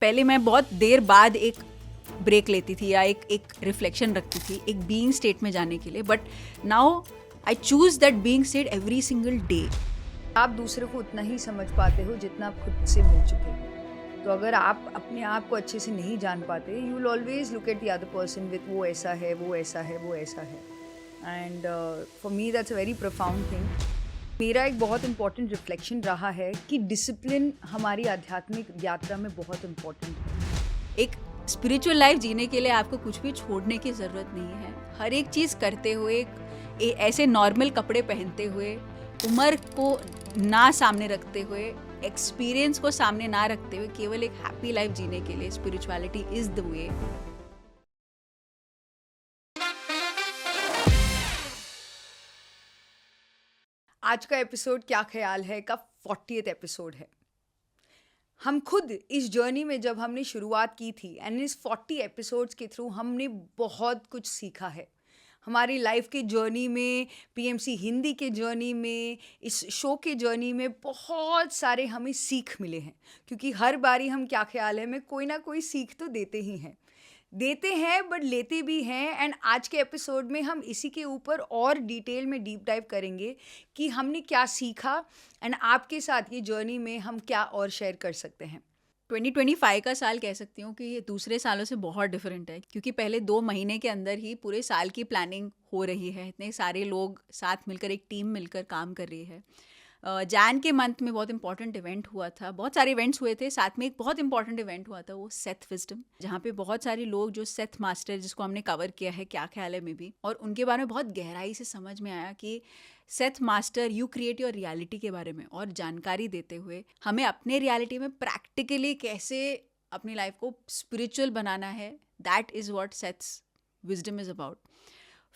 पहले मैं बहुत देर बाद एक ब्रेक लेती थी या एक रिफ्लेक्शन रखती थी एक बीइंग स्टेट में जाने के लिए, but now I choose that being state every single day. आप दूसरे को उतना ही समझ पाते हो जितना आप खुद से मिल चुके हो। तो अगर आप अपने आप को अच्छे से नहीं जान पाते, you will always look at the other person with वो ऐसा है, वो ऐसा है, वो ऐसा है। And for me that's a very profound thing. मेरा एक बहुत इंपॉर्टेंट रिफ्लेक्शन रहा है कि डिसिप्लिन हमारी आध्यात्मिक यात्रा में बहुत इम्पोर्टेंट है। एक स्पिरिचुअल लाइफ जीने के लिए आपको कुछ भी छोड़ने की ज़रूरत नहीं है। हर एक चीज़ करते हुए, ऐसे नॉर्मल कपड़े पहनते हुए, उम्र को ना सामने रखते हुए, एक्सपीरियंस को सामने ना रखते हुए, केवल एक हैप्पी लाइफ जीने के लिए स्पिरिचुअलिटी इज़ द वे। आज का एपिसोड क्या ख्याल है का 40th एपिसोड है। हम खुद इस जर्नी में जब हमने शुरुआत की थी एंड इस 40 एपिसोड्स के थ्रू हमने बहुत कुछ सीखा है। हमारी लाइफ के जर्नी में, पीएमसी हिंदी के जर्नी में, इस शो के जर्नी में बहुत सारे हमें सीख मिले हैं, क्योंकि हर बारी हम क्या ख्याल है में कोई ना कोई सीख तो देते हैं बट लेते भी हैं। एंड आज के एपिसोड में हम इसी के ऊपर और डिटेल में डीप डाइव करेंगे कि हमने क्या सीखा एंड आपके साथ ये जर्नी में हम क्या और शेयर कर सकते हैं। 2025 का साल कह सकती हूँ कि ये दूसरे सालों से बहुत डिफरेंट है, क्योंकि पहले 2 महीने के अंदर ही पूरे साल की प्लानिंग हो रही है। इतने सारे लोग साथ मिलकर, एक टीम मिलकर काम कर रही है। जैन के मंथ में बहुत इंपॉर्टेंट इवेंट हुआ था, बहुत सारे इवेंट्स हुए थे, साथ में एक बहुत इंपॉर्टेंट इवेंट हुआ था, वो सेथ विजडम, जहाँ पे बहुत सारे लोग जो सेथ मास्टर, जिसको हमने कवर किया है क्या ख्याल है में भी, और उनके बारे में बहुत गहराई से समझ में आया कि Seth master you create your reality के बारे में और जानकारी देते हुए हमें अपने रियलिटी में प्रैक्टिकली कैसे अपनी लाइफ को स्पिरिचुअल बनाना है। That is what Seth's wisdom is about.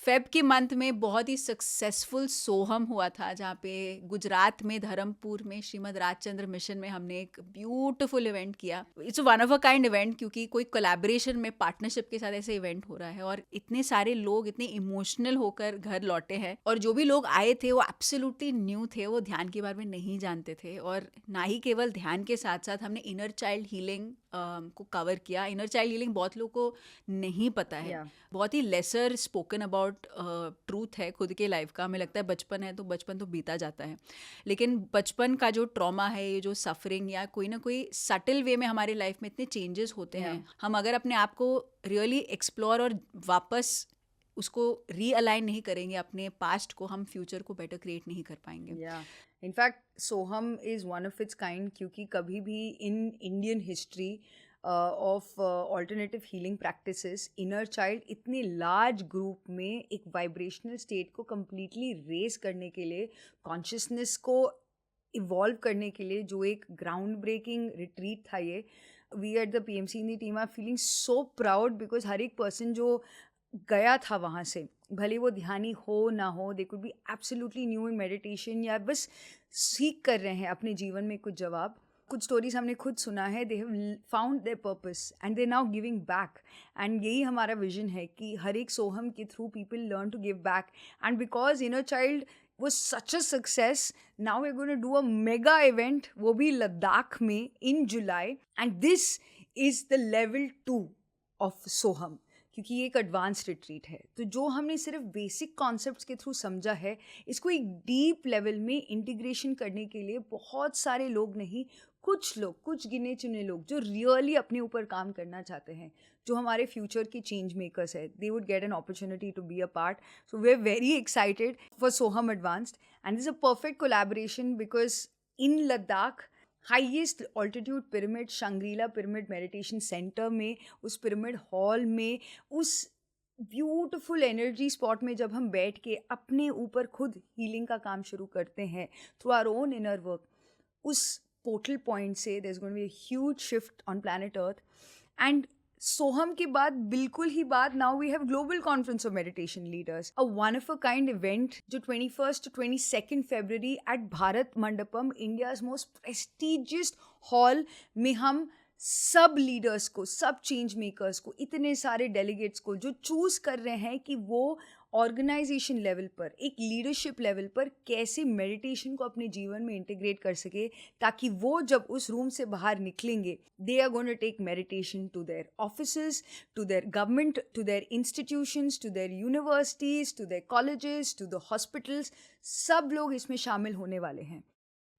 Feb के मंथ में बहुत ही सक्सेसफुल सोहम हुआ था, जहाँ पे गुजरात में धर्मपुर में श्रीमद राजचंद्र मिशन में हमने एक ब्यूटीफुल इवेंट किया। It's one of a kind event, क्योंकि कोई कोलैबोरेशन में, पार्टनरशिप के साथ ऐसे इवेंट हो रहा है और इतने सारे लोग इतने इमोशनल होकर घर लौटे हैं। और जो भी लोग आए थे वो एब्सोल्युटली न्यू थे, वो ध्यान के बारे में नहीं जानते थे। और ना ही केवल ध्यान के साथ साथ हमने इनर चाइल्ड हीलिंग को कवर किया। इनर चाइल्ड हीलिंग बहुत लोगों को नहीं पता है, बहुत ही लेसर स्पोकन अबाउट ट्रूथ है खुद के लाइफ का। हमें लगता है बचपन है तो बचपन तो बीता जाता है, लेकिन बचपन का जो ट्रॉमा है, ये जो सफरिंग, या कोई ना कोई सटल वे में हमारे लाइफ में इतने चेंजेस होते हैं, हम अगर अपने आप को रियली एक्सप्लोर और वापस उसको रीअलाइन नहीं करेंगे अपने पास्ट को, हम फ्यूचर को बेटर क्रिएट नहीं कर पाएंगे। In fact Soham is one of its kind, क्योंकि कभी भी in Indian history of alternative healing practices inner child इतने लार्ज ग्रुप में एक वाइब्रेशनल स्टेट को कम्प्लीटली रेज करने के लिए, कॉन्शियसनेस को इवॉल्व करने के लिए, जो एक ग्राउंड ब्रेकिंग रिट्रीट था ये। We at the PMC in the team are feeling so proud, because हर एक पर्सन जो गया था वहाँ से, भले वो ध्यानी हो ना हो, they could be absolutely new in meditation, या बस सीख कर रहे हैं अपने जीवन में कुछ जवाब। कुछ स्टोरीज हमने खुद सुना है, they have found their purpose and they now giving back. And यही हमारा विजन है कि हर एक सोहम के through people learn to give back. And because inner child was such a success, now we're going to do a mega event, वो भी लद्दाख में in July, and this is the level 2 of सोहम, क्योंकि ये एक एडवांस रिट्रीट है। तो जो हमने सिर्फ बेसिक कॉन्सेप्ट्स के थ्रू समझा है, इसको एक डीप लेवल में इंटीग्रेशन करने के लिए बहुत सारे लोग नहीं, कुछ लोग, कुछ गिने चुने लोग जो रियली अपने ऊपर काम करना चाहते हैं, जो हमारे फ्यूचर के चेंज मेकर्स है, they would get an opportunity to be a part. So we are very excited for Soham advanced, and this a perfect collaboration, because in Ladakh highest altitude pyramid, Shangri-La pyramid meditation centre में, उस pyramid hall में, उस beautiful energy spot में जब हम बैठ के अपने ऊपर खुद हीलिंग का काम शुरू करते हैं through our own inner work, उस पोर्टल पॉइंट से there is going to be a huge shift on planet Earth. And Soham के बाद बिल्कुल ही बाद, now we have global conference of meditation leaders, a one of a kind event, जो 21 to 22 February at Bharat Mandapam, India's most prestigious hall में, हम सब leaders को, सब चेंज मेकर्स को, इतने सारे डेलीगेट्स को जो चूज कर रहे हैं कि वो ऑर्गेनाइजेशन लेवल पर, एक लीडरशिप लेवल पर कैसे मेडिटेशन को अपने जीवन में इंटीग्रेट कर सके, ताकि वो जब उस रूम से बाहर निकलेंगे, they are going to take meditation to their offices, to their government, to their institutions, to their universities, to their colleges, to the hospitals, सब लोग इसमें शामिल होने वाले हैं।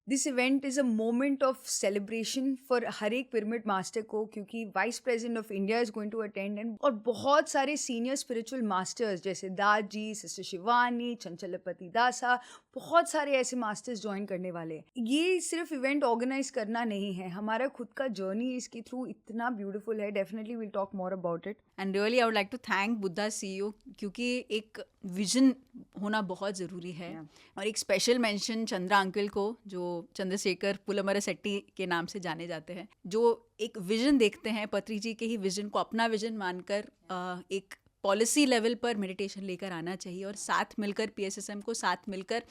This event is a moment of celebration for हर एक pyramid master को, क्योंकि vice president of India is going to attend, and और बहुत सारे सीनियर स्पिरिचुअल मास्टर्स जैसे दास जी, सिस्टर शिवानी, चंचलपति दासा, बहुत सारे ऐसे मास्टर्स ज्वाइन करने वाले हैं। ये सिर्फ इवेंट ऑर्गेनाइज करना नहीं है, हमारा खुद का जर्नी इसके थ्रू इतना ब्यूटीफुल है। Definitely will talk more about it. And really I would like to thank Buddha CEO, क्योंकि एक विजन होना बहुत ज़रूरी है। और एक स्पेशल मेंशन चंद्रा अंकल को, जो चंद्रशेखर पुलमर शेट्टी के नाम से जाने जाते हैं, जो एक विजन देखते हैं, पत्री जी के ही विजन को अपना विजन मानकर एक पॉलिसी लेवल पर मेडिटेशन लेकर आना चाहिए और साथ मिलकर PSSM को साथ मिलकर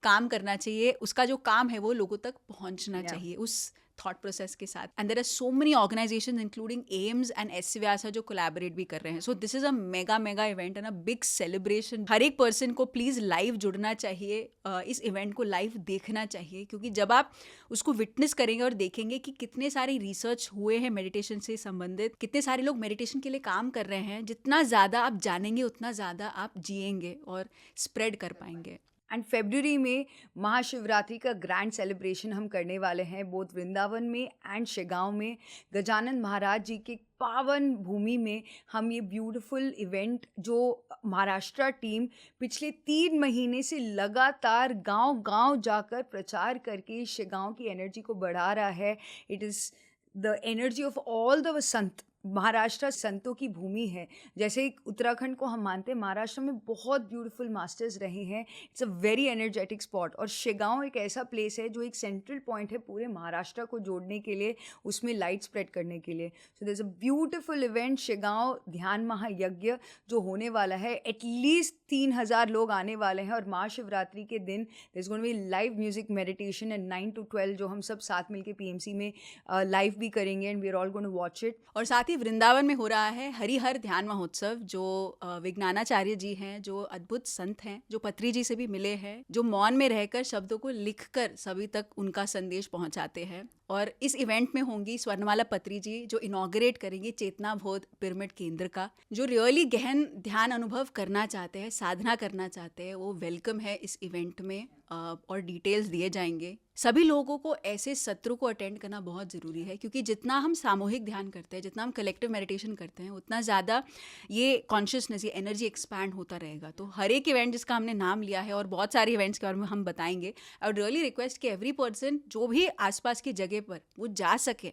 काम करना चाहिए। उसका जो काम है वो लोगों तक पहुंचना चाहिए उस थॉट प्रोसेस के साथ। And there are so many organisations including AIIMS and SCVASA जो कोलैबोरेट भी कर रहे हैं। So this is a mega event and a big celebration. हर एक पर्सन को प्लीज़ लाइव जुड़ना चाहिए, इस इवेंट को लाइव देखना चाहिए, क्योंकि जब आप उसको विटनेस करेंगे और देखेंगे कि कितने सारे रिसर्च हुए हैं मेडिटेशन से संबंधित, कितने सारे लोग मेडिटेशन के लिए काम कर रहे हैं, जितना ज़्यादा आप जानेंगे उतना ज़्यादा आप जिएंगे और स्प्रेड कर पाएंगे। एंड फरवरी में महाशिवरात्रि का ग्रैंड सेलिब्रेशन हम करने वाले हैं, बोथ वृंदावन में एंड शिगांव में। गजानन महाराज जी के पावन भूमि में हम ये ब्यूटीफुल इवेंट, जो महाराष्ट्र टीम पिछले 3 महीने से लगातार गांव-गांव जाकर प्रचार करके शिगांव की एनर्जी को बढ़ा रहा है। It is the energy of all the संत। महाराष्ट्र संतों की भूमि है, जैसे उत्तराखंड को हम मानते हैं, महाराष्ट्र में बहुत ब्यूटीफुल मास्टर्स रहे हैं। It's a very energetic spot, और शिगांव एक ऐसा प्लेस है जो एक सेंट्रल पॉइंट है पूरे महाराष्ट्र को जोड़ने के लिए, उसमें लाइट स्प्रेड करने के लिए। So there is a beautiful event, Shigaon Dhyan Mahayagya, जो होने वाला है। एटलीस्ट 3000 लोग आने वाले हैं, और महाशिवरात्रि के दिन there is going to be live music meditation at 9 to 12, जो हम सब साथ मिलके PMC में लाइव भी करेंगे, and we are all going to watch it. और साथ ही वृंदावन में हो रहा है हरिहर ध्यान महोत्सव, जो विज्ञानाचार्य जी हैं, जो अद्भुत संत हैं, जो पत्री जी से भी मिले हैं, जो मौन में रहकर शब्दों को लिखकर सभी तक उनका संदेश पहुंचाते हैं। और इस इवेंट में होंगी स्वर्णमाला पत्री जी, जो इनॉग्रेट करेंगी चेतना बोध पिरामिड केंद्र का। जो रियली गहन ध्यान अनुभव करना चाहते हैं, साधना करना चाहते हैं, वो वेलकम है इस इवेंट में, और डिटेल्स दिए जाएंगे। सभी लोगों को ऐसे सत्रों को अटेंड करना बहुत ज़रूरी है, क्योंकि जितना हम सामूहिक ध्यान करते हैं, जितना हम कलेक्टिव मेडिटेशन करते हैं, उतना ज़्यादा ये कॉन्शियसनेस, ये एनर्जी एक्सपैंड होता रहेगा। तो हर एक इवेंट जिसका हमने नाम लिया है, और बहुत सारे इवेंट्स के बारे में हम बताएंगे, आई वुड रियली रिक्वेस्ट कि एवरी पर्सन जो भी आसपास की जगह पर वो जा सके,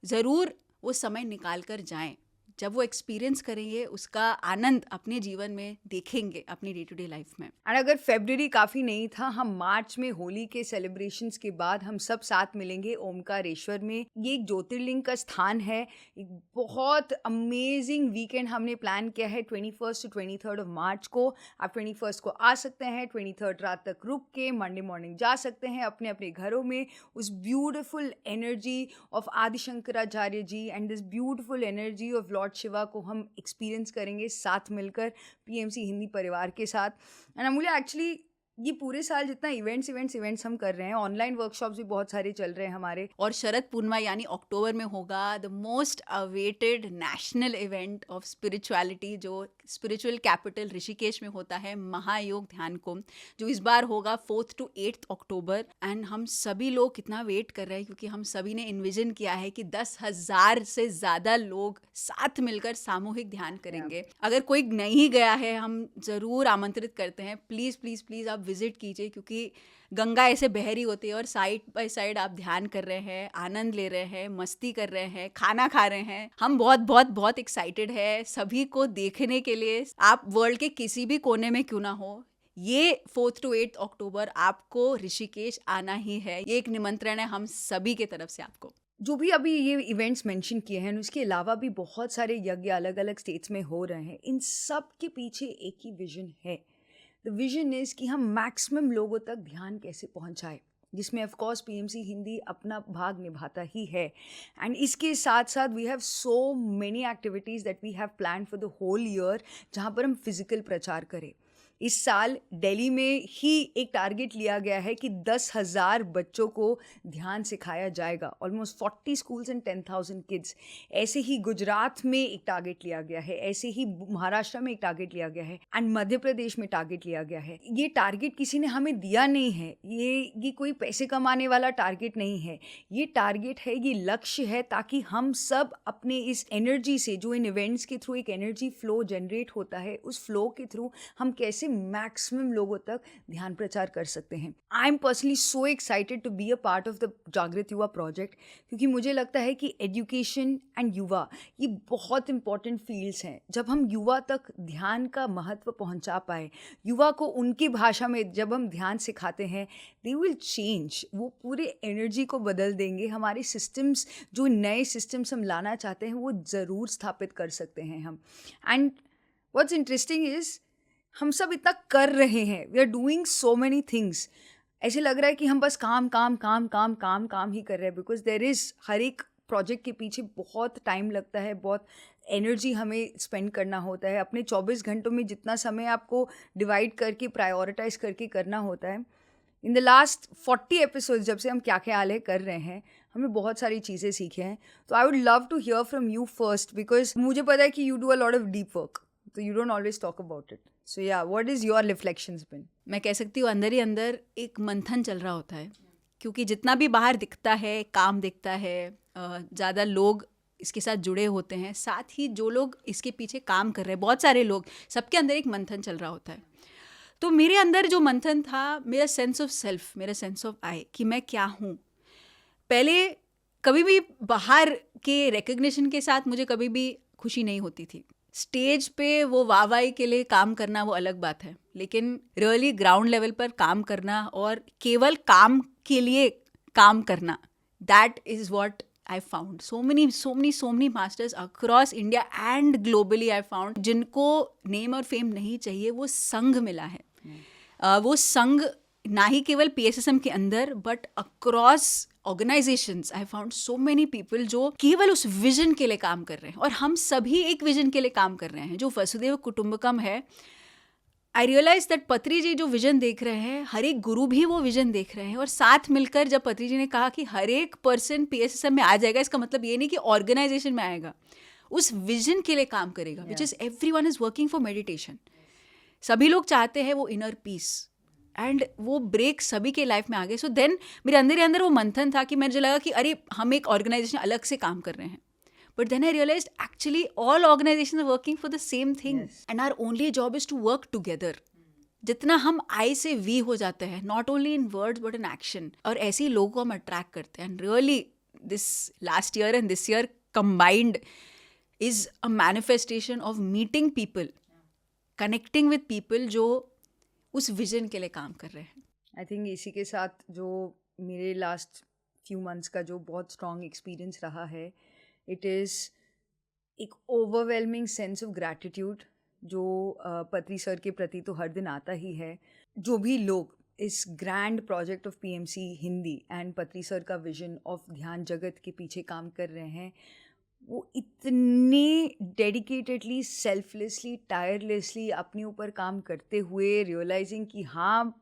ज़रूर वो समय निकाल कर जाएं। जब वो एक्सपीरियंस करेंगे, उसका आनंद अपने जीवन में देखेंगे, अपनी डे टू डे लाइफ में। एंड अगर फरवरी काफ़ी नहीं था, हम मार्च में होली के सेलिब्रेशंस के बाद हम सब साथ मिलेंगे ओमकारेश्वर में। ये एक ज्योतिर्लिंग का स्थान है। एक बहुत अमेजिंग वीकेंड हमने प्लान किया है 21 to 23 मार्च को। आप 21 को आ सकते हैं, 23 रात तक रुक के मंडे मॉर्निंग जा सकते हैं अपने अपने घरों में। उस beautiful energy of Adi Shankaracharya ji and this beautiful energy of Lord Shiva को हम एक्सपीरियंस करेंगे साथ मिलकर PMC हिंदी परिवार के साथ। एंड अमूल्य, एक्चुअली ये पूरे साल जितना इवेंट्स हम कर रहे हैं, ऑनलाइन वर्कशॉप्स भी बहुत सारे चल रहे हैं हमारे। और शरद पूर्णिमा यानी अक्टूबर में होगा the most awaited national event of spirituality, जो स्पिरिचुअल कैपिटल ऋषिकेश में होता है, महायोग ध्यान कुंभ, जो इस बार होगा 4 to 8 अक्टूबर। एंड हम सभी लोग कितना वेट कर रहे हैं, क्योंकि हम सभी ने इन्विजन किया है कि 10,000 से ज़्यादा लोग साथ मिलकर सामूहिक ध्यान करेंगे। अगर कोई नहीं गया है, हम ज़रूर आमंत्रित करते हैं, प्लीज़ प्लीज़ प्लीज़ आप विजिट कीजिए, क्योंकि गंगा ऐसे बह रही होती है और साइड बाय साइड आप ध्यान कर रहे हैं, आनंद ले रहे हैं, मस्ती कर रहे हैं, खाना खा रहे हैं। हम बहुत बहुत बहुत एक्साइटेड है सभी को देखने के लिए। आप वर्ल्ड के किसी भी कोने में क्यों ना हो, ये 4 to 8 अक्टूबर आपको ऋषिकेश आना ही है। ये एक निमंत्रण है हम सभी के तरफ से आपको। जो भी अभी ये इवेंट्स मेंशन किए हैं, उसके अलावा भी बहुत सारे यज्ञ अलग अलग स्टेट्स में हो रहे हैं। इन सब के पीछे एक ही विजन है। द विजन इज़ कि हम मैक्सिमम लोगों तक ध्यान कैसे पहुंचाए, जिसमें ऑफ कोर्स PMC हिंदी अपना भाग निभाता ही है। एंड इसके साथ साथ we have so many activities that we have plan for the whole year, जहाँ पर हम फिजिकल प्रचार करें। इस साल दिल्ली में ही एक टारगेट लिया गया है कि 10,000 बच्चों को ध्यान सिखाया जाएगा, ऑलमोस्ट 40 स्कूल्स एंड 10,000 किड्स। ऐसे ही गुजरात में एक टारगेट लिया गया है, ऐसे ही महाराष्ट्र में एक टारगेट लिया गया है एंड मध्य प्रदेश में टारगेट लिया गया है। ये टारगेट किसी ने हमें दिया नहीं है, ये कोई पैसे कमाने वाला टारगेट नहीं है, ये टारगेट है, ये लक्ष्य है, ताकि हम सब अपने इस एनर्जी से, जो इन इवेंट्स के थ्रू एक एनर्जी फ्लो जनरेट होता है, उस फ्लो के थ्रू हम कैसे मैक्सिमम लोगों तक ध्यान प्रचार कर सकते हैं। I am personally so excited to be a part of the Jagrut Yuva project, क्योंकि मुझे लगता है कि एजुकेशन एंड युवा ये बहुत इंपॉर्टेंट फील्ड्स हैं। जब हम युवा तक ध्यान का महत्व पहुंचा पाए, युवा को उनकी भाषा में जब हम ध्यान सिखाते हैं, दे विल चेंज, वो पूरे एनर्जी को बदल देंगे। हमारे सिस्टम्स, जो नए सिस्टम्स हम लाना चाहते हैं, वो ज़रूर स्थापित कर सकते हैं हम। एंड व्हाट्स इंटरेस्टिंग इज़ हम सब इतना कर रहे हैं, we are doing so many things. ऐसे लग रहा है कि हम बस काम काम काम काम काम काम ही कर रहे हैं, बिकॉज देयर इज़, हर एक प्रोजेक्ट के पीछे बहुत टाइम लगता है, बहुत एनर्जी हमें स्पेंड करना होता है। अपने 24 घंटों में जितना समय आपको डिवाइड करके प्रायोरिटाइज करके करना होता है। इन द लास्ट 40 एपिसोड्स जब से हम क्या ख्याल है कर रहे हैं, हमने बहुत सारी चीज़ें सीखे हैं। तो I would love to hear from you first, because मुझे पता है कि you do a lot of deep work, तो you don't always talk about it. So yeah, what is your reflections been? मैं कह सकती हूँ अंदर ही अंदर एक मंथन चल रहा होता है, क्योंकि जितना भी बाहर दिखता है, काम दिखता है, ज़्यादा लोग इसके साथ जुड़े होते हैं, साथ ही जो लोग इसके पीछे काम कर रहे हैं, बहुत सारे लोग, सबके अंदर एक मंथन चल रहा होता है। तो मेरे अंदर जो मंथन था, मेरा सेंस ऑफ सेल्फ, मेरा सेंस ऑफ आई, कि मैं क्या हूँ। पहले कभी भी बाहर के रिकग्निशन के साथ मुझे कभी भी खुशी नहीं होती थी। स्टेज पे वो वाहवाही के लिए काम करना वो अलग बात है, लेकिन रियली ग्राउंड लेवल पर काम करना और केवल काम के लिए काम करना, that is what I found. So many masters across India and globally I found, जिनको नेम और फेम नहीं चाहिए, वो संग मिला है। वो संग ना ही केवल PSSM के अंदर, but across organisations I found so many people जो केवल उस विजन के लिए काम कर रहे हैं, और हम सभी एक विजन के लिए काम कर रहे हैं, जो वसुदेव कुटुंबकम है। आई रियलाइज दैट पत्री जी जो विजन देख रहे हैं, हर एक गुरु भी वो विजन देख रहे हैं, और साथ मिलकर जब पत्री जी ने कहा कि हर एक पर्सन PSSM में आ जाएगा, इसका मतलब ये नहीं कि ऑर्गेनाइजेशन में आएगा, उस विजन के लिए काम करेगा, which is everyone is working for meditation. सभी लोग चाहते हैं वो इनर पीस, एंड वो ब्रेक सभी के लाइफ में आ गए। सो देन मेरे अंदर ही अंदर वो मंथन था कि मुझे लगा कि अरे हम एक ऑर्गेनाइजेशन अलग से काम कर रहे हैं, but then I realized actually all organizations are working for the same thing. Yes. And our only job is to work together. जितना हम I से V हो जाते हैं, not only in words but in action, और ऐसे ही लोगों को हम अट्रैक्ट करते हैं। And really this last year and this year combined is a manifestation of meeting people, connecting with people जो उस विजन के लिए काम कर रहे हैं। आई थिंक इसी के साथ जो मेरे लास्ट फ्यू मंथ्स का जो बहुत स्ट्रॉन्ग एक्सपीरियंस रहा है, इट इज़ एक ओवरवेलमिंग सेंस ऑफ ग्रैटिट्यूड जो पत्री सर के प्रति तो हर दिन आता ही है। जो भी लोग इस grand project of PMC Hindi and पत्री सर का विजन ऑफ ध्यान जगत के पीछे काम कर रहे हैं, वो इतने डेडिकेटेडली, सेल्फलेसली, टायरलेसली अपने ऊपर काम करते हुए, रियलाइजिंग कि हाँ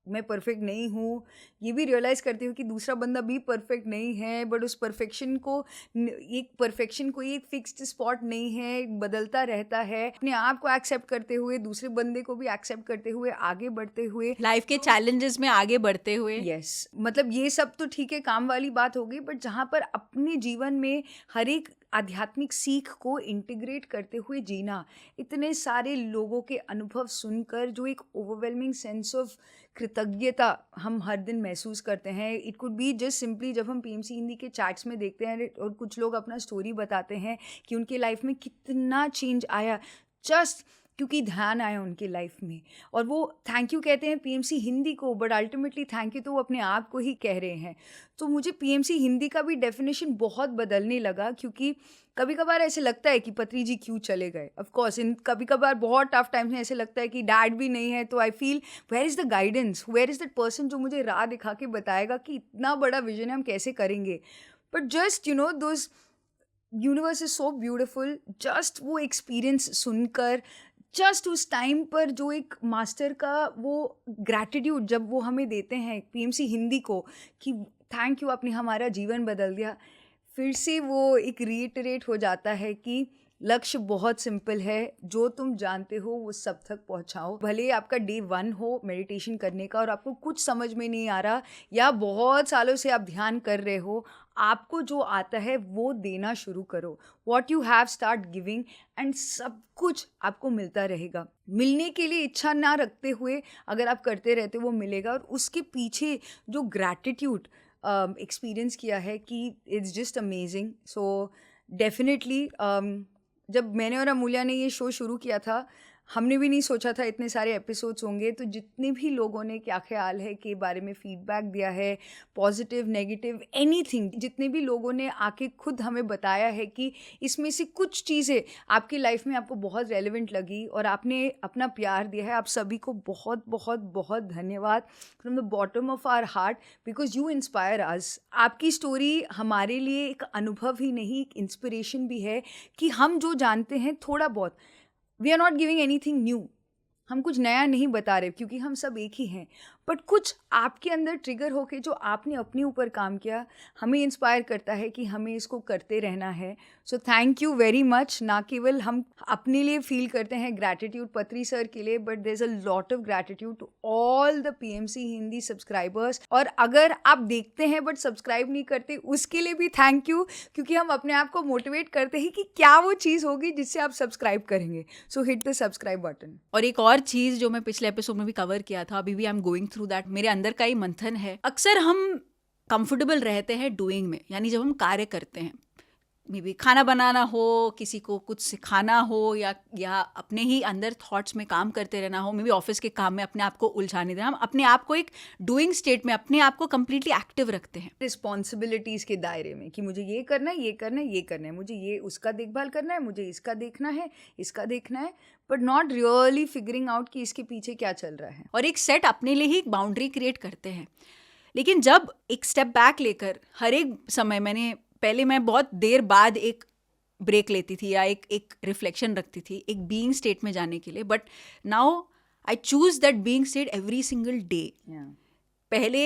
मैं परफेक्ट नहीं हूँ, ये भी रियलाइज़ करती हूँ कि दूसरा बंदा भी परफेक्ट नहीं है, बट उस परफेक्शन को एक फिक्स्ड स्पॉट नहीं है, बदलता रहता है। अपने आप को एक्सेप्ट करते हुए, दूसरे बंदे को भी एक्सेप्ट करते हुए, आगे बढ़ते हुए, लाइफ के चैलेंजेस में आगे बढ़ते हुए। यस, मतलब ये सब तो ठीक है, काम वाली बात हो गई, बट जहाँ पर अपने जीवन में हर एक आध्यात्मिक सीख को इंटीग्रेट करते हुए जीना, इतने सारे लोगों के अनुभव सुनकर जो एक ओवरवेलमिंग सेंस ऑफ कृतज्ञता हम हर दिन महसूस करते हैं। It could be just simply जब हम PMC हिंदी के चैट्स में देखते हैं और कुछ लोग अपना स्टोरी बताते हैं कि उनके लाइफ में कितना चेंज आया, जस्ट क्योंकि ध्यान आया उनके लाइफ में, और वो थैंक यू कहते हैं PMC हिंदी को, बट अल्टीमेटली थैंक यू तो वो अपने आप को ही कह रहे हैं। तो मुझे PMC हिंदी का भी डेफिनेशन बहुत बदलने लगा, क्योंकि कभी कभार ऐसे लगता है कि पत्री जी क्यों चले गए। ऑफ कोर्स इन कभी कभार बहुत टफ टाइम्स में ऐसे लगता है कि डैड भी नहीं है, तो I feel where is the guidance, where is that person जो मुझे राह दिखा के बताएगा कि इतना बड़ा विजन है, हम कैसे करेंगे। But just you know those universe is so beautiful, just वो एक्सपीरियंस सुनकर, जस्ट उस टाइम पर जो एक मास्टर का वो ग्रैटिट्यूड जब वो हमें देते हैं पीएमसी हिंदी को कि थैंक यू, आपने हमारा जीवन बदल दिया, फिर से वो एक रीइटरेट हो जाता है कि लक्ष्य बहुत सिंपल है, जो तुम जानते हो वो सब तक पहुंचाओ। भले ही आपका डे 1 हो मेडिटेशन करने का और आपको कुछ समझ में नहीं आ रहा, या बहुत सालों से आप ध्यान कर रहे हो, आपको जो आता है वो देना शुरू करो। What you have start giving, and सब कुछ आपको मिलता रहेगा। मिलने के लिए इच्छा ना रखते हुए अगर आप करते रहते वो मिलेगा। और उसके पीछे जो ग्रैटिट्यूड एक्सपीरियंस किया है कि it's just amazing. So definitely जब मैंने और अमूल्या ने ये शो शुरू किया था, हमने भी नहीं सोचा था इतने सारे एपिसोड्स होंगे। तो जितने भी लोगों ने क्या ख्याल है के बारे में फीडबैक दिया है, पॉजिटिव नेगेटिव एनीथिंग, जितने भी लोगों ने आके खुद हमें बताया है कि इसमें से कुछ चीज़ें आपकी लाइफ में आपको बहुत रेलेवेंट लगी और आपने अपना प्यार दिया है, आप सभी को बहुत बहुत बहुत धन्यवाद from the bottom of our heart, because you inspire us. आपकी स्टोरी हमारे लिए एक अनुभव ही नहीं, एक इंस्पिरेशन भी है कि हम जो जानते हैं थोड़ा बहुत, we are not giving anything new, हम कुछ नया नहीं बता रहे क्योंकि हम सब एक ही हैं, बट कुछ आपके अंदर ट्रिगर होके जो आपने अपने ऊपर काम किया हमें इंस्पायर करता है कि हमें इसको करते रहना है। So thank you very much. ना केवल हम अपने लिए फील करते हैं ग्रैटिट्यूड पत्री सर के लिए, but there is a lot of gratitude to all the PMC Hindi subscribers. और अगर आप देखते हैं बट सब्सक्राइब नहीं करते, उसके लिए भी थैंक यू, क्योंकि हम अपने आप को मोटिवेट करते हैं कि क्या वो चीज़ होगी जिससे आप सब्सक्राइब करेंगे। सो हिट द सब्सक्राइब बटन। और एक और चीज़ जो मैं पिछले एपिसोड में भी कवर किया था, अभी भी I am going through that, मेरे अंदर का ही मंथन है। अक्सर हम कंफर्टेबल रहते हैं डूइंग में, यानी जब हम कार्य करते हैं, मे बी खाना बनाना हो, किसी को कुछ सिखाना हो, या अपने ही अंदर थॉट्स में काम करते रहना हो, मे बी ऑफिस के काम में अपने आप को उलझाने देना, हम अपने आप को एक डूइंग स्टेट में, अपने आप को कंप्लीटली एक्टिव रखते हैं रिस्पॉन्सिबिलिटीज़ के दायरे में कि मुझे ये करना है, ये करना है, ये करना है, मुझे ये उसका देखभाल करना है, मुझे इसका देखना है, इसका देखना है, but not really figuring out कि इसके पीछे क्या चल रहा है। और एक सेट अपने लिए ही एक बाउंड्री क्रिएट करते हैं। लेकिन जब एक स्टेप बैक लेकर हर एक समय, पहले मैं बहुत देर बाद एक ब्रेक लेती थी या एक रिफ्लेक्शन रखती थी एक बीइंग स्टेट में जाने के लिए, but now I choose that being state every single day. पहले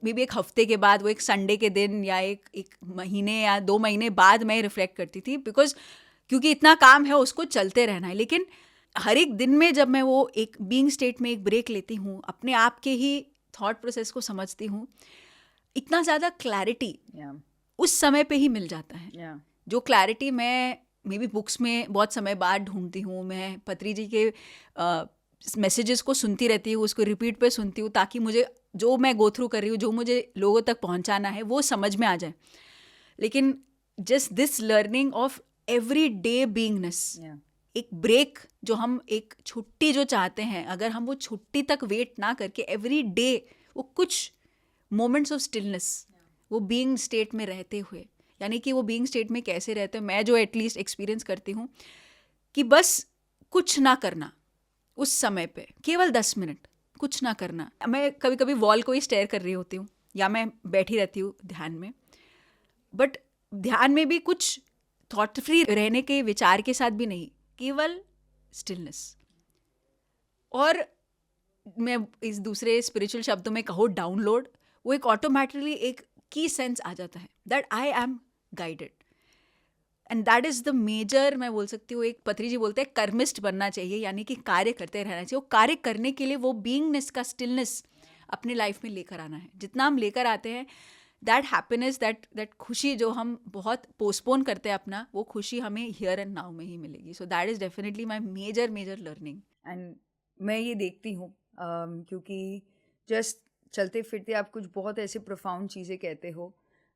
मे बी एक हफ्ते के बाद, वो एक संडे के दिन, या एक महीने या 2 महीने बाद मैं रिफ्लेक्ट करती थी, क्योंकि इतना काम है, उसको चलते रहना है। लेकिन हर एक दिन में जब मैं वो एक बीइंग स्टेट में एक ब्रेक लेती हूँ, अपने आप के ही थॉट प्रोसेस को समझती हूँ, इतना ज़्यादा क्लैरिटी उस समय पे ही मिल जाता है। जो क्लैरिटी मैं मे बी बुक्स में बहुत समय बाद ढूंढती हूँ, मैं पत्री जी के मैसेजेस को सुनती रहती हूँ, उसको रिपीट पे सुनती हूँ, ताकि मुझे जो मैं गो थ्रू कर रही हूँ, जो मुझे लोगों तक पहुँचाना है, वो समझ में आ जाए। लेकिन just this learning of every day beingness, एक ब्रेक, जो हम एक छुट्टी जो चाहते हैं, अगर हम वो छुट्टी तक वेट ना करके एवरी डे वो कुछ मोमेंट्स ऑफ स्टिलनेस, वो बीइंग स्टेट में रहते हुए, यानी कि वो बीइंग स्टेट में कैसे रहते हैं, मैं जो एटलीस्ट एक्सपीरियंस करती हूँ कि बस कुछ ना करना उस समय पे, केवल 10 मिनट कुछ ना करना। मैं कभी कभी वॉल को ही स्टेयर कर रही होती हूँ, या मैं बैठी रहती हूँ ध्यान में, बट ध्यान में भी कुछ थॉट फ्री रहने के विचार के साथ भी नहीं, केवल स्टिलनेस। और मैं इस दूसरे स्पिरिचुअल शब्दों में कहूँ डाउनलोड, वो एक ऑटोमेटिकली एक की सेंस आ जाता है that I am guided, and that is the major, मैं बोल सकती हूँ, एक पत्री जी बोलते हैं कर्मिस्ट बनना चाहिए, यानी कि कार्य करते रहना चाहिए। वो कार्य करने के लिए वो बीइंगनेस का स्टिलनेस अपने लाइफ में लेकर आना है। जितना हम लेकर आते हैं, दैट हैप्पीनेस, दैट खुशी जो हम बहुत पोस्टपोन करते हैं अपना, वो खुशी हमें हियर एंड नाउ में ही मिलेगी। So that is definitely my major learning. And मैं ये देखती हूँ क्योंकि जस्ट चलते फिरते आप कुछ बहुत ऐसे प्रोफाउंड चीज़ें कहते हो।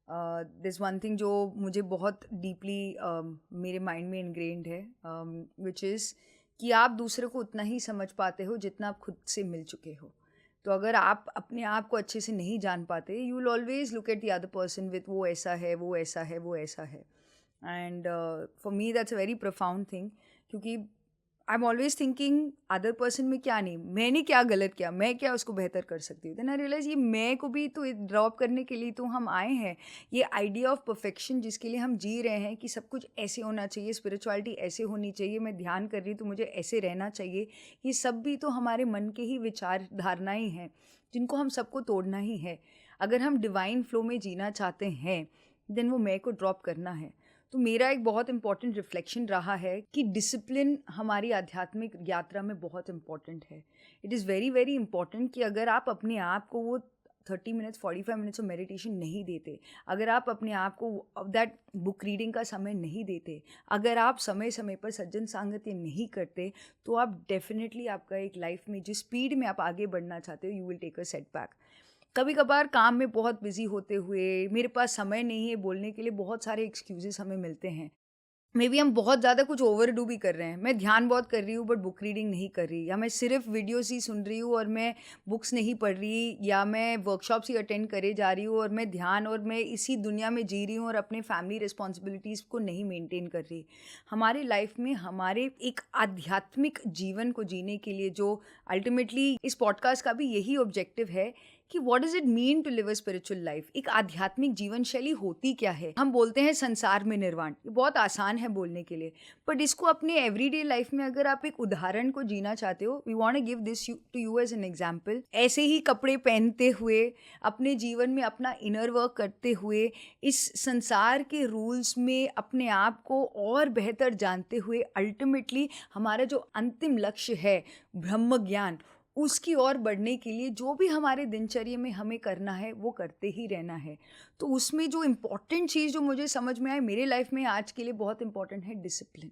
दिस वन थिंग जो मुझे बहुत डीपली मेरे माइंड में इनग्रेन्ड है, विच इज़ कि आप दूसरे को उतना ही समझ पाते हो जितना आप खुद से मिल चुके हो। तो अगर आप अपने आप को अच्छे से नहीं जान पाते, you will always look at the other person with वो ऐसा है, वो ऐसा है, वो ऐसा है। And for me that's a very profound thing, क्योंकि I am always thinking other person में क्या नहीं, मैंने क्या गलत किया, मैं क्या उसको बेहतर कर सकती हूँ. देन आई रियलाइज ये मैं को भी तो ड्रॉप करने के लिए तो हम आए हैं. ये आइडिया ऑफ परफेक्शन जिसके लिए हम जी रहे हैं कि सब कुछ ऐसे होना चाहिए, स्पिरिचुअलिटी ऐसे होनी चाहिए, मैं ध्यान कर रही हूँ तो मुझे ऐसे रहना चाहिए, ये सब भी तो हमारे मन के ही विचार धारणाएं हैं जिनको हम सबको तोड़ना ही है. अगर हम डिवाइन फ्लो में जीना चाहते हैं देन वो मैं को ड्रॉप करना है. तो मेरा एक बहुत इंपॉर्टेंट रिफ्लेक्शन रहा है कि डिसिप्लिन हमारी आध्यात्मिक यात्रा में बहुत इंपॉर्टेंट है. It is very very important कि अगर आप अपने आप को वो 30 मिनट्स 45 मिनट्स ऑफ मेडिटेशन नहीं देते, अगर आप अपने आप को दैट बुक रीडिंग का समय नहीं देते, अगर आप समय समय पर सज्जन सांगत्य नहीं करते, तो आप डेफिनेटली आपका एक लाइफ में जिस स्पीड में आप आगे बढ़ना चाहते हो you will take a setback. कभी कभार काम में बहुत बिजी होते हुए मेरे पास समय नहीं है बोलने के लिए, बहुत सारे एक्सक्यूजेस हमें मिलते हैं. मे बी हम बहुत ज़्यादा कुछ ओवरडू भी कर रहे हैं. मैं ध्यान बहुत कर रही हूँ बट बुक रीडिंग नहीं कर रही, या मैं सिर्फ वीडियोस ही सुन रही हूँ और मैं बुक्स नहीं पढ़ रही, या मैं वर्कशॉप्स ही अटेंड करे जा रही हूँ और मैं ध्यान और मैं इसी दुनिया में जी रही हूँ और अपने फैमिली रिस्पॉन्सिबिलिटीज़ को नहीं मेंटेन कर रही. हमारे लाइफ में हमारे एक आध्यात्मिक जीवन को जीने के लिए जो अल्टीमेटली इस पॉडकास्ट का भी यही ऑब्जेक्टिव है कि what does it mean to live a spiritual life. एक आध्यात्मिक जीवन शैली होती क्या है. हम बोलते हैं संसार में निर्वाण, ये बहुत आसान है बोलने के लिए, बट इसको अपने एवरीडे लाइफ में अगर आप एक उदाहरण को जीना चाहते हो, we want to give this to you as an example. ऐसे ही कपड़े पहनते हुए अपने जीवन में अपना इनर वर्क करते हुए इस संसार के रूल्स में अपने आप को और बेहतर जानते हुए अल्टीमेटली हमारा जो अंतिम लक्ष्य है ब्रह्म ज्ञान, उसकी ओर बढ़ने के लिए जो भी हमारे दिनचर्या में हमें करना है वो करते ही रहना है. तो उसमें जो इम्पॉर्टेंट चीज़ जो मुझे समझ में आई मेरे लाइफ में आज के लिए बहुत इम्पॉर्टेंट है डिसिप्लिन.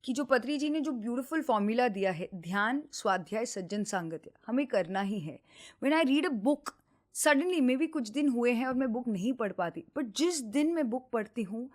कि जो पत्री जी ने जो ब्यूटीफुल फॉर्मूला दिया है, ध्यान स्वाध्याय सज्जन सांगत्य, हमें करना ही है. When I read a book, suddenly मे भी कुछ दिन हुए हैं और मैं बुक नहीं पढ़ पाती, बट जिस दिन मैं बुक पढ़ती हूँ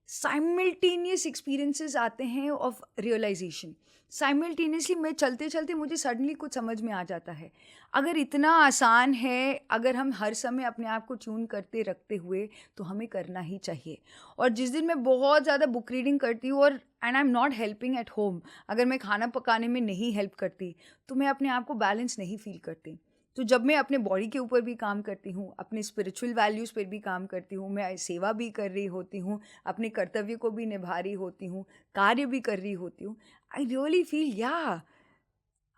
साइमल्टेनियस एक्सपीरियंसेस आते हैं ऑफ रियलाइजेशन. साइमल्टेनियसली मैं चलते चलते मुझे सडनली कुछ समझ में आ जाता है. अगर इतना आसान है, अगर हम हर समय अपने आप को ट्यून करते रखते हुए, तो हमें करना ही चाहिए. और जिस दिन मैं बहुत ज़्यादा बुक रीडिंग करती हूँ और and I am not helping at home, अगर मैं खाना पकाने में नहीं हेल्प करती तो मैं अपने आप को बैलेंस नहीं फील करती. तो जब मैं अपने बॉडी के ऊपर भी काम करती हूँ, अपने स्पिरिचुअल वैल्यूज़ पर भी काम करती हूँ, मैं सेवा भी कर रही होती हूँ, अपने कर्तव्य को भी निभा रही होती हूँ, कार्य भी कर रही होती हूँ, आई रियली फील या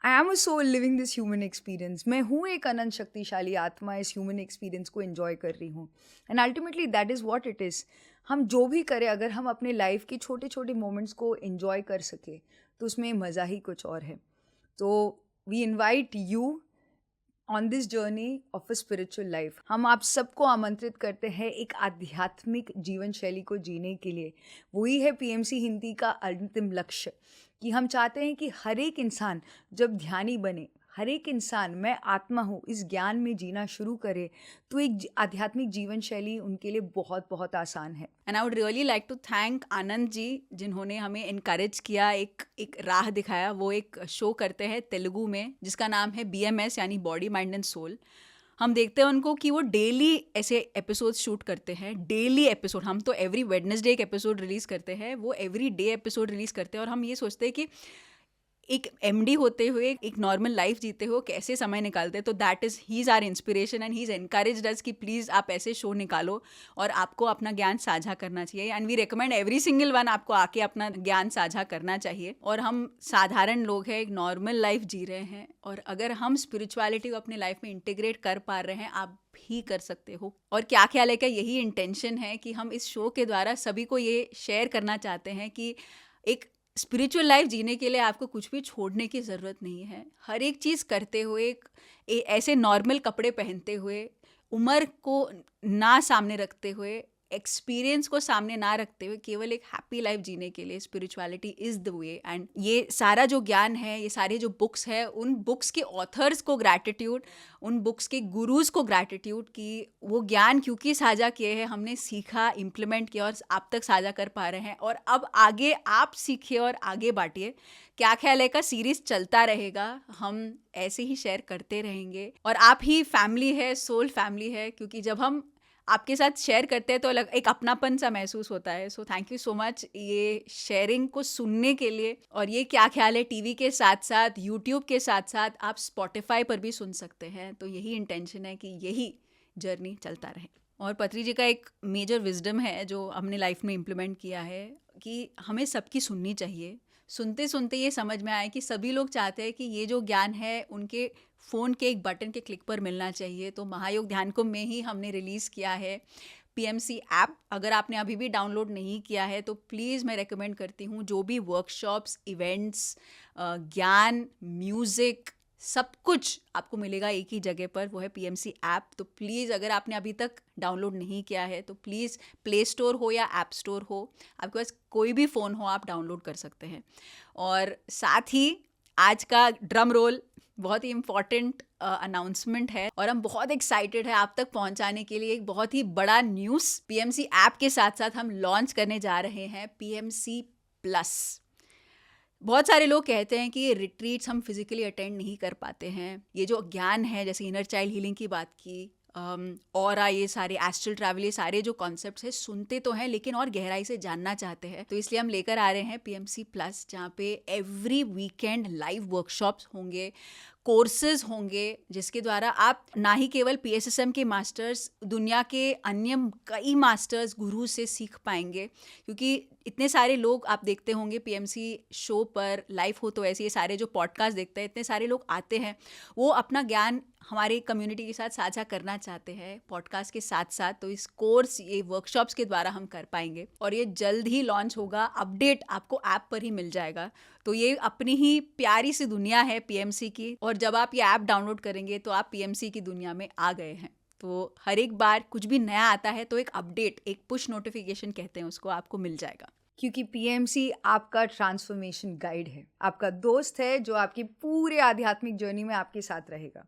I am a soul living this human experience. मैं हूँ एक अनंत शक्तिशाली आत्मा, इस ह्यूमन एक्सपीरियंस को एंजॉय कर रही हूँ. And ultimately that is what it is. हम जो भी करें, अगर हम अपने लाइफ के छोटे छोटे मोमेंट्स को एंजॉय कर सके तो उसमें मज़ा ही कुछ और है. तो we invite you on this journey of a spiritual life. हम आप सबको आमंत्रित करते हैं एक आध्यात्मिक जीवन शैली को जीने के लिए. वही है पीएमसी हिंदी का अंतिम लक्ष्य, कि हम चाहते हैं कि हर एक इंसान जब ध्यानी बने, हर एक इंसान मैं आत्मा हूँ इस ज्ञान में जीना शुरू करे, तो एक आध्यात्मिक जीवन शैली उनके लिए बहुत बहुत आसान है. And I would really like to thank Anand ji, जिन्होंने हमें इनकरेज किया, एक राह दिखाया. वो एक शो करते हैं तेलुगु में जिसका नाम है BMS, यानी बॉडी माइंड एंड सोल. हम देखते हैं उनको कि वो डेली ऐसे एपिसोड शूट करते हैं, डेली एपिसोड. हम तो एवरी वेडनेसडे एक एपिसोड रिलीज़ करते हैं, वो एवरी डे एपिसोड रिलीज़ करते हैं. और हम ये सोचते हैं कि एक MD होते हुए एक नॉर्मल लाइफ जीते हो कैसे समय निकालते हैं. तो that is he is our inspiration and he is encouraged us कि प्लीज़ आप ऐसे शो निकालो और आपको अपना ज्ञान साझा करना चाहिए. And we recommend every single one आपको आके अपना ज्ञान साझा करना चाहिए. और हम साधारण लोग हैं, एक नॉर्मल लाइफ जी रहे हैं, और अगर हम स्पिरिचुअलिटी को अपनी लाइफ में इंटीग्रेट कर पा रहे हैं, आप भी कर सकते हो. और क्या ख्याल है, क्या यही इंटेंशन है कि हम इस शो के द्वारा सभी को ये शेयर करना चाहते हैं कि एक स्पिरिचुअल लाइफ जीने के लिए आपको कुछ भी छोड़ने की ज़रूरत नहीं है. हर एक चीज़ करते हुए, ऐसे नॉर्मल कपड़े पहनते हुए, उम्र को ना सामने रखते हुए, एक्सपीरियंस को सामने ना रखते हुए, केवल एक हैप्पी लाइफ जीने के लिए spirituality is the way. And ये सारा जो ज्ञान है, ये सारे जो बुक्स है, उन बुक्स के ऑथर्स को ग्रैटिट्यूड, उन बुक्स के गुरुज को ग्रैटिट्यूड कि वो ज्ञान क्योंकि साझा किए हैं, हमने सीखा, इम्प्लीमेंट किया और आप तक साझा कर पा रहे हैं. और अब आगे आप सीखिए और आगे बांटिए. क्या ख्याल है का सीरीज चलता रहेगा, हम ऐसे ही शेयर करते रहेंगे. और आप ही फैमिली है, सोल फैमिली है, क्योंकि जब हम आपके साथ शेयर करते हैं तो अलग एक अपनापन सा महसूस होता है। So thank you so much ये शेयरिंग को सुनने के लिए। और ये क्या ख्याल है, टीवी के साथ साथ यूट्यूब के साथ साथ आप स्पॉटिफाई पर भी सुन सकते हैं। तो यही इंटेंशन है कि यही जर्नी चलता रहे। और पत्री जी का एक मेजर विजडम है जो हमने लाइफ में इम्प्लीमेंट किया है कि हमें सबकी सुननी चाहिए। सुनते सुनते ये समझ में आया कि सभी लोग चाहते हैं कि ये जो ज्ञान है उनके फ़ोन के एक बटन के क्लिक पर मिलना चाहिए। तो महायोग ध्यान कुंभ में ही हमने रिलीज़ किया है पीएमसी ऐप। अगर आपने अभी भी डाउनलोड नहीं किया है तो प्लीज़ मैं रेकमेंड करती हूँ, जो भी वर्कशॉप्स, इवेंट्स, ज्ञान, म्यूज़िक, सब कुछ आपको मिलेगा एक ही जगह पर, वो है पीएमसी ऐप। तो प्लीज़ अगर आपने अभी तक डाउनलोड नहीं किया है तो प्लीज़ प्ले स्टोर हो या ऐप स्टोर हो, आपके पास कोई भी फ़ोन हो, आप डाउनलोड कर सकते हैं। और साथ ही आज का ड्रम रोल, बहुत ही इम्पॉर्टेंट अनाउंसमेंट है और हम बहुत एक्साइटेड है आप तक पहुंचाने के लिए एक बहुत ही बड़ा न्यूज़। पीएमसी ऐप के साथ साथ हम लॉन्च करने जा रहे हैं पीएमसी प्लस। बहुत सारे लोग कहते हैं कि ये रिट्रीट्स हम फिजिकली अटेंड नहीं कर पाते हैं। ये जो ज्ञान है, जैसे इनर चाइल्ड हीलिंग की बात की, ऑरा, ये सारे एस्ट्रल ट्रैवल, ये सारे जो कॉन्सेप्ट्स हैं सुनते तो हैं लेकिन और गहराई से जानना चाहते हैं। तो इसलिए हम लेकर आ रहे हैं पीएमसी प्लस, जहाँ पे एवरी वीकेंड लाइव वर्कशॉप्स होंगे, कोर्सेज होंगे, जिसके द्वारा आप ना ही केवल पीएसएसएम के मास्टर्स, दुनिया के अन्य कई मास्टर्स, गुरु से सीख पाएंगे। क्योंकि इतने सारे लोग आप देखते होंगे पीएमसी शो पर, लाइव हो तो ऐसे, ये सारे जो पॉडकास्ट देखते हैं, इतने सारे लोग आते हैं, वो अपना ज्ञान हमारे कम्युनिटी के साथ साझा करना चाहते हैं पॉडकास्ट के साथ साथ। तो इस कोर्स, ये वर्कशॉप्स के द्वारा हम कर पाएंगे और ये जल्द ही लॉन्च होगा। अपडेट आपको ऐप पर ही मिल जाएगा। तो ये अपनी ही प्यारी सी दुनिया है पीएमसी की, और जब आप ये ऐप डाउनलोड करेंगे तो आप पीएमसी की दुनिया में आ गए हैं। तो हर एक बार कुछ भी नया आता है तो एक अपडेट, एक पुश नोटिफिकेशन कहते हैं उसको, आपको मिल जाएगा। क्योंकि पीएमसी आपका ट्रांसफॉर्मेशन गाइड है, आपका दोस्त है जो आपकी पूरे आध्यात्मिक जर्नी में आपके साथ रहेगा।